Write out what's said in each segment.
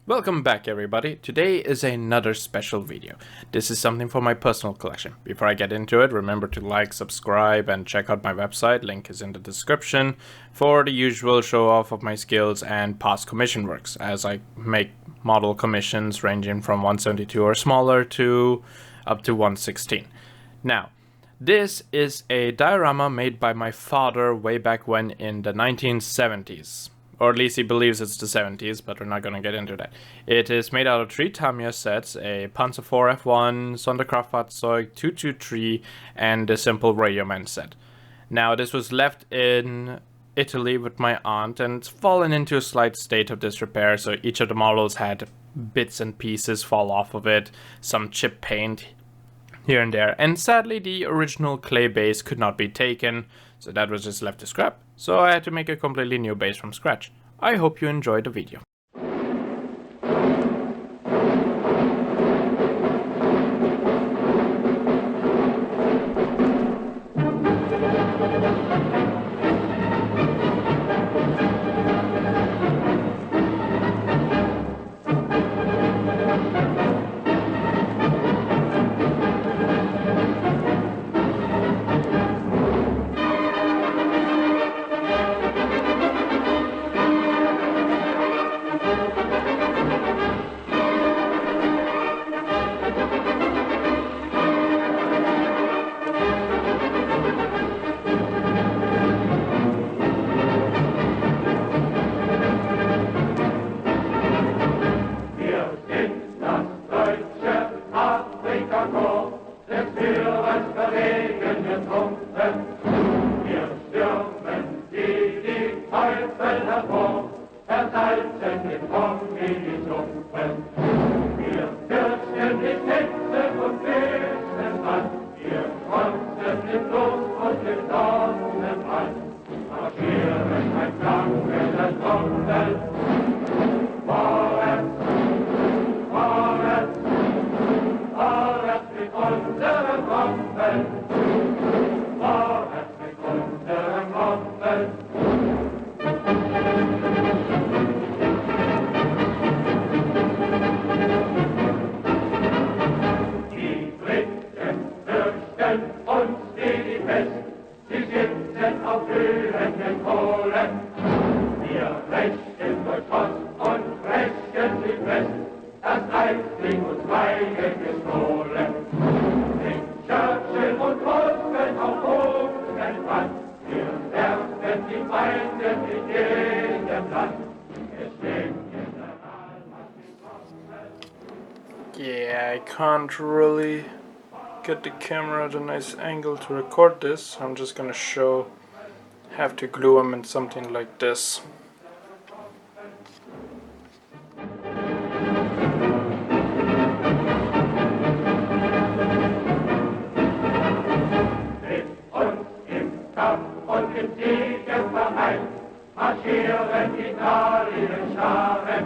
Welcome back everybody. Today is another special video. This is something for my personal collection. Before I get into it, remember to like, subscribe and check out my website, link is in the description, for the usual show off of my skills and past commission works, as I make model commissions ranging from 172 or smaller to up to 116. Now, this is a diorama made by my father way back when in the 1970s. Or at least he believes it's the 70s, but we're not going to get into that. It is made out of 3 Tamiya sets, a Panzer IV F1, Sonderkraftfahrzeug 223, and a simple Radioman set. Now, this was left in Italy with my aunt, and it's fallen into a slight state of disrepair, so each of the models had bits and pieces fall off of it, some chip paint here and there, and sadly the original clay base could not be taken, so that was just left to scrap. So I had to make a completely new base from scratch. I hope you enjoyed the video. Yeah, I can't really get the camera at a nice angle to record this. I'm just gonna have to glue them in something like this. Marschieren Italien Scharen,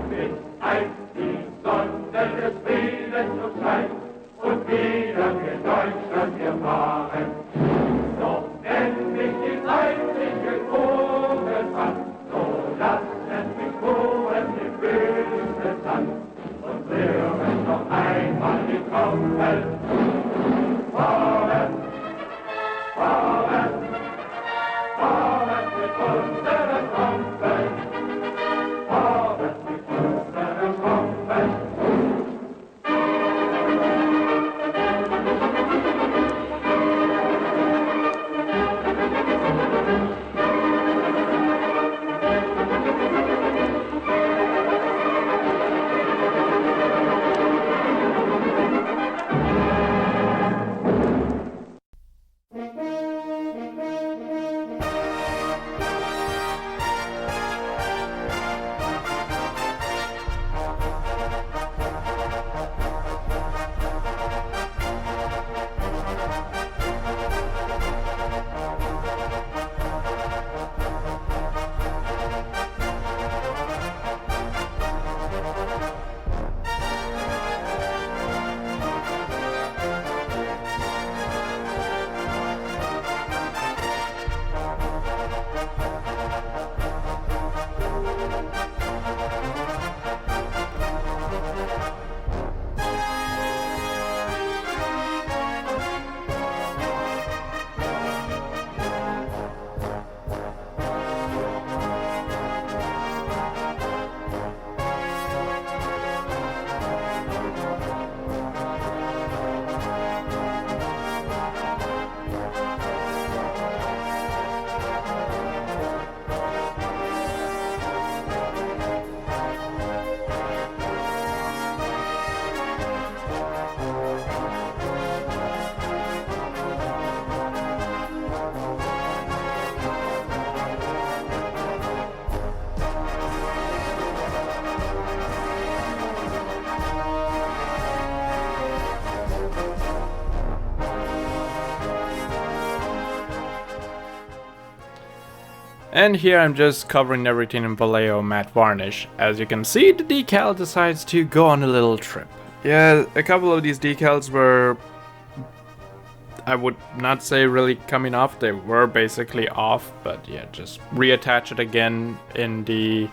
bis einst die Sonne des Friedens zu sein und wieder für Deutschland wir fahren. Doch endlich die feindliche Kurve fand, And here I'm just covering everything in Vallejo matte varnish. As you can see, the decal decides to go on a little trip. Yeah, a couple of these decals were, I would not say really coming off, they were basically off, but yeah, just reattach it again in the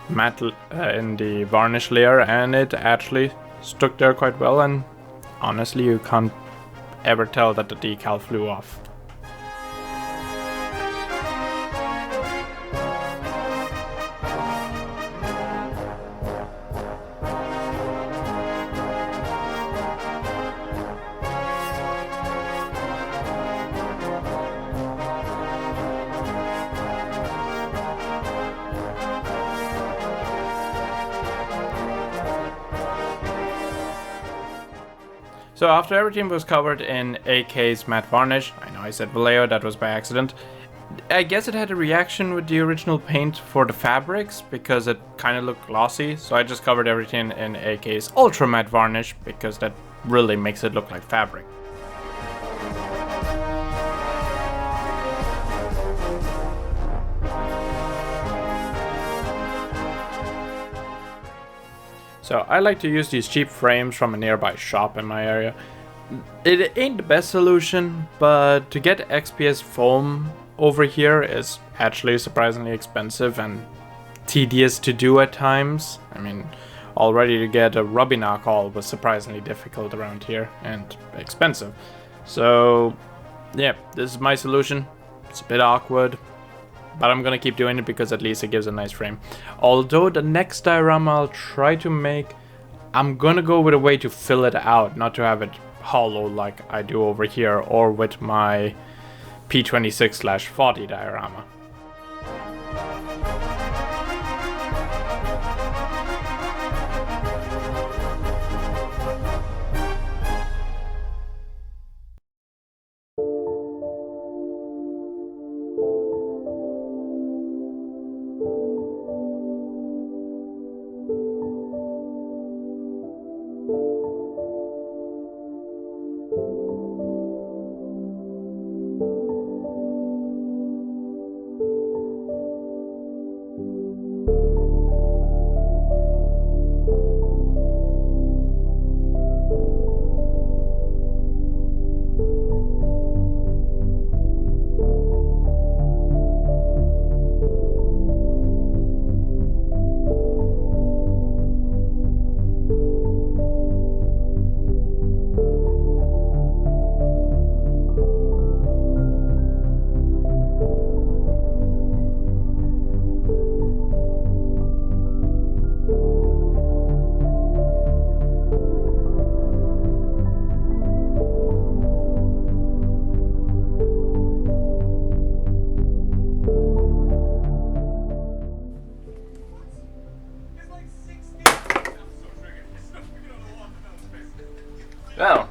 matte, in the varnish layer, and it actually stuck there quite well, and honestly you can't ever tell that the decal flew off. So after everything was covered in AK's matte varnish, I know I said Vallejo, that was by accident, I guess it had a reaction with the original paint for the fabrics because it kind of looked glossy, so I just covered everything in AK's ultra matte varnish because that really makes it look like fabric. So I like to use these cheap frames from a nearby shop in my area. It ain't the best solution, but to get XPS foam over here is actually surprisingly expensive and tedious to do at times. I mean, already to get a Rubinock all was surprisingly difficult around here and expensive. So yeah, this is my solution. It's a bit awkward, but I'm gonna keep doing it because at least it gives a nice frame. Although the next diorama I'll try to make, I'm gonna go with a way to fill it out, not to have it hollow like I do over here or with my P26/40 diorama. Well,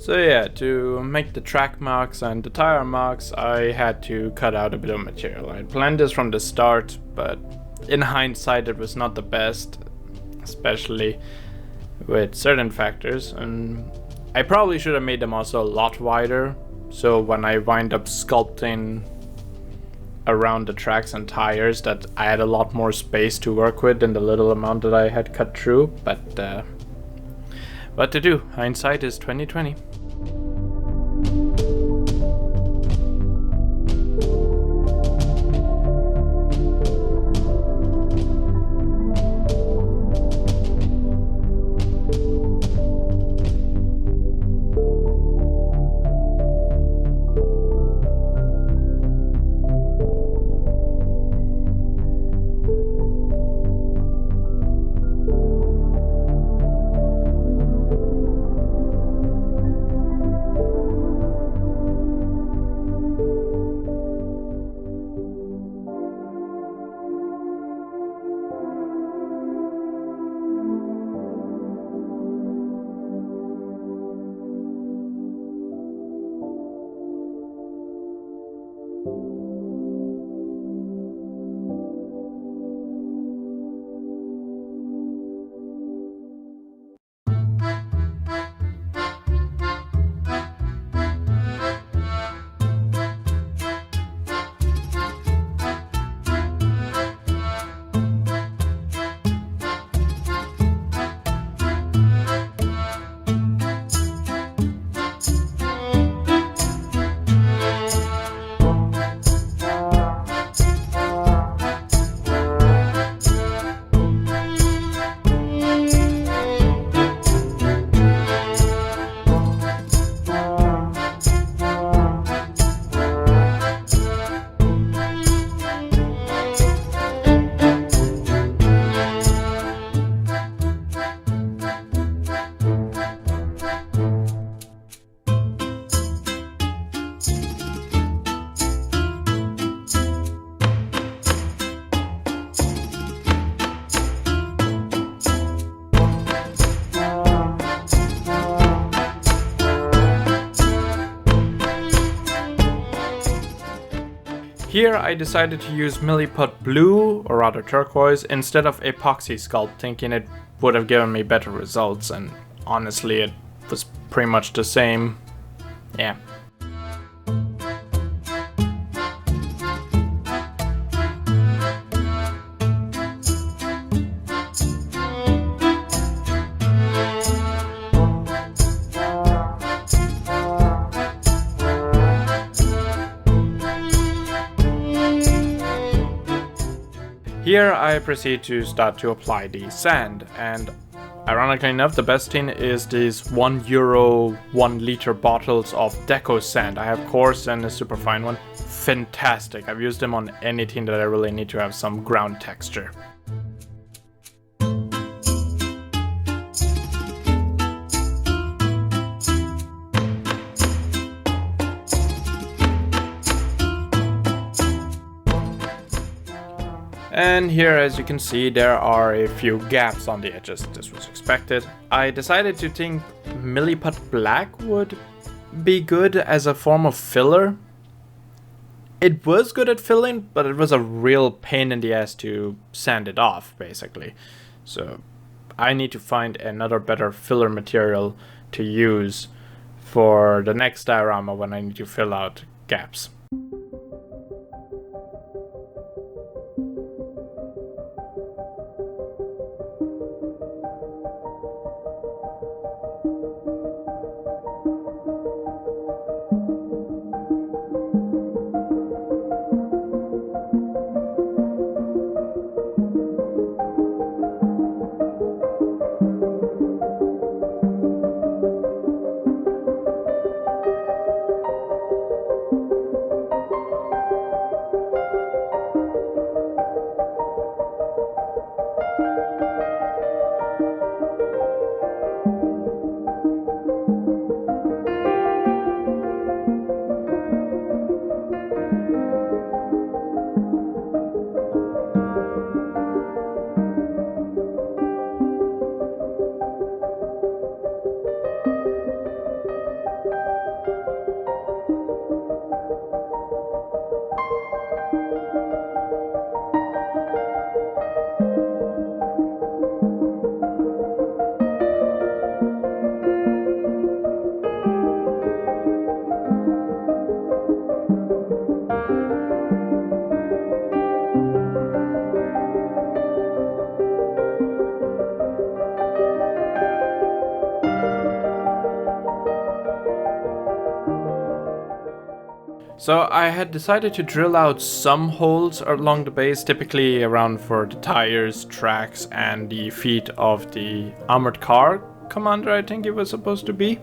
So yeah, to make the track marks and the tire marks, I had to cut out a bit of material. I had planned this from the start, but in hindsight it was not the best, especially with certain factors, and I probably should have made them also a lot wider, so when I wind up sculpting around the tracks and tires that I had a lot more space to work with than the little amount that I had cut through. But what to do, hindsight is 2020. Here I decided to use Milliput Blue, or rather turquoise, instead of epoxy sculpt, thinking it would have given me better results, and honestly it was pretty much the same. Yeah. Here I proceed to start to apply the sand, and ironically enough the best thing is these €1 1 liter bottles of Deco sand. I have coarse and a super fine one. Fantastic, I've used them on anything that I really need to have some ground texture. And here, as you can see, there are a few gaps on the edges. This was expected. I decided to think Milliput Black would be good as a form of filler. It was good at filling, but it was a real pain in the ass to sand it off, basically. So I need to find another better filler material to use for the next diorama when I need to fill out gaps. So I had decided to drill out some holes along the base, typically around for the tires, tracks, and the feet of the armored car commander, I think it was supposed to be.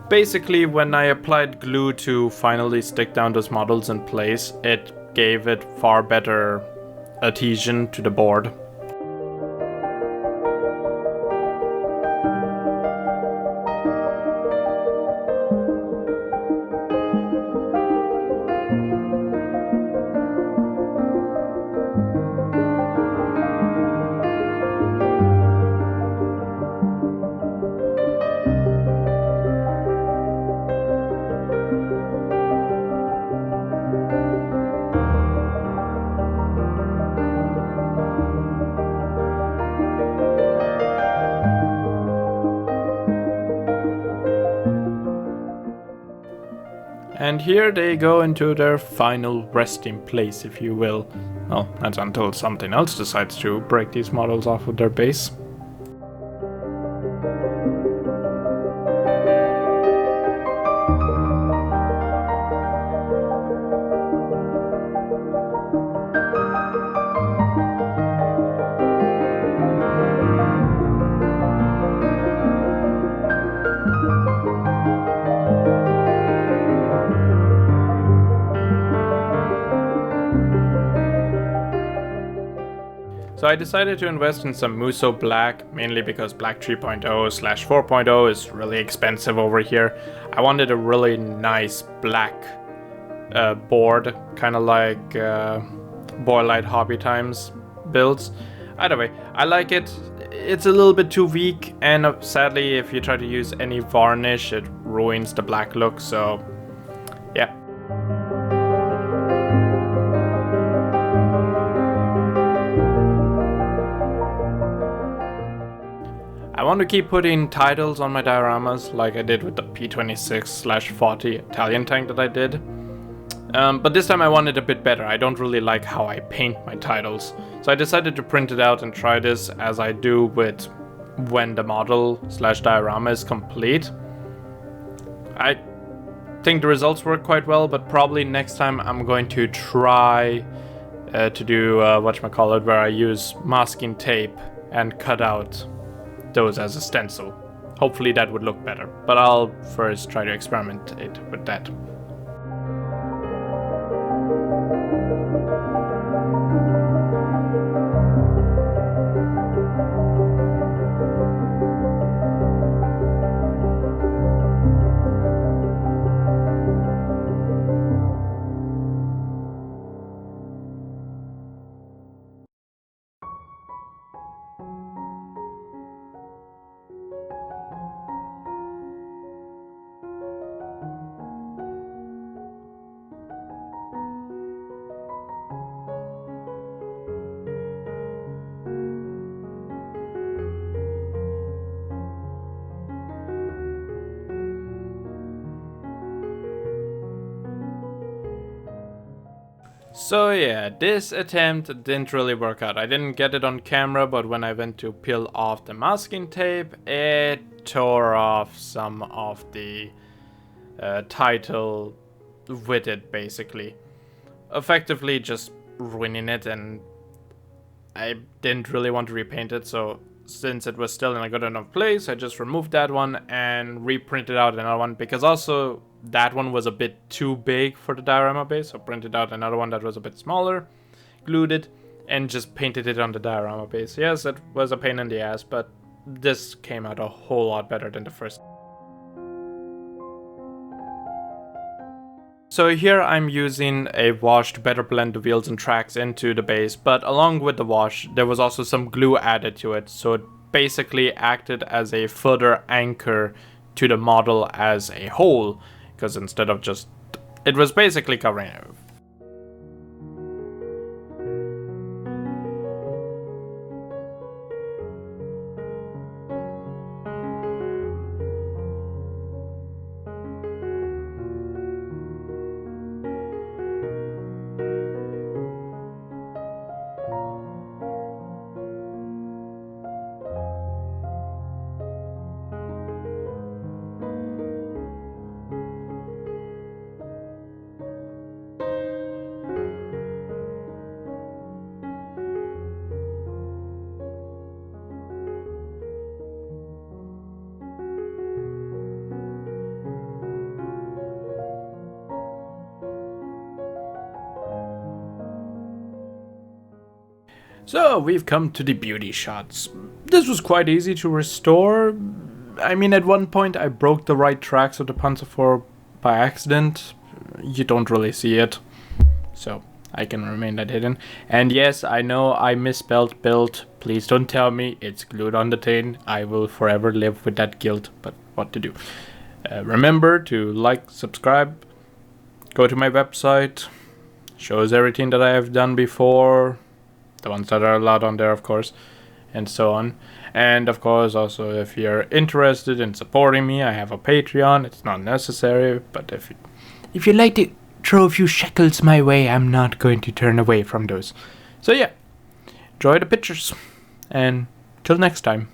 Basically, when I applied glue to finally stick down those models in place, it gave it far better adhesion to the board. And here they go into their final resting place, if you will. Well, that's until something else decides to break these models off of their base. So I decided to invest in some Muso Black, mainly because Black 3.0/4.0 is really expensive over here. I wanted a really nice black board, kind of like Boylite Hobby Times builds. Either way, I like it. It's a little bit too weak, and sadly if you try to use any varnish it ruins the black look, so yeah. I want to keep putting titles on my dioramas like I did with the P26/40 Italian tank that I did. But this time I want it a bit better. I don't really like how I paint my titles. So I decided to print it out and try this as I do with when the model/diorama is complete. I think the results work quite well, but probably next time I'm going to try to do whatchamacallit, where I use masking tape and cut out those as a stencil. Hopefully that would look better, but I'll first try to experiment with that. So yeah, this attempt didn't really work out. I didn't get it on camera, but when I went to peel off the masking tape, it tore off some of the title with it, basically. Effectively just ruining it, and I didn't really want to repaint it, so since it was still in a good enough place, I just removed that one and reprinted out another one, because also that one was a bit too big for the diorama base, so printed out another one that was a bit smaller, glued it, and just painted it on the diorama base. Yes, it was a pain in the ass, but this came out a whole lot better than the first. So here I'm using a wash to better blend the wheels and tracks into the base, but along with the wash there was also some glue added to it, so it basically acted as a further anchor to the model as a whole, because instead of just, it was basically covering it. So we've come to the beauty shots. This was quite easy to restore. I mean, at one point I broke the right tracks of the Panzer IV by accident. You don't really see it, so I can remain that hidden. And yes, I know I misspelled build. Please don't tell me, it's glued on the tin. I will forever live with that guilt, but what to do. Remember to like, subscribe, go to my website. Shows everything that I have done before. The ones that are allowed on there, of course, and so on. And of course, also, if you're interested in supporting me, I have a Patreon. It's not necessary, but if you'd like to throw a few shekels my way, I'm not going to turn away from those. So yeah, enjoy the pictures, and till next time.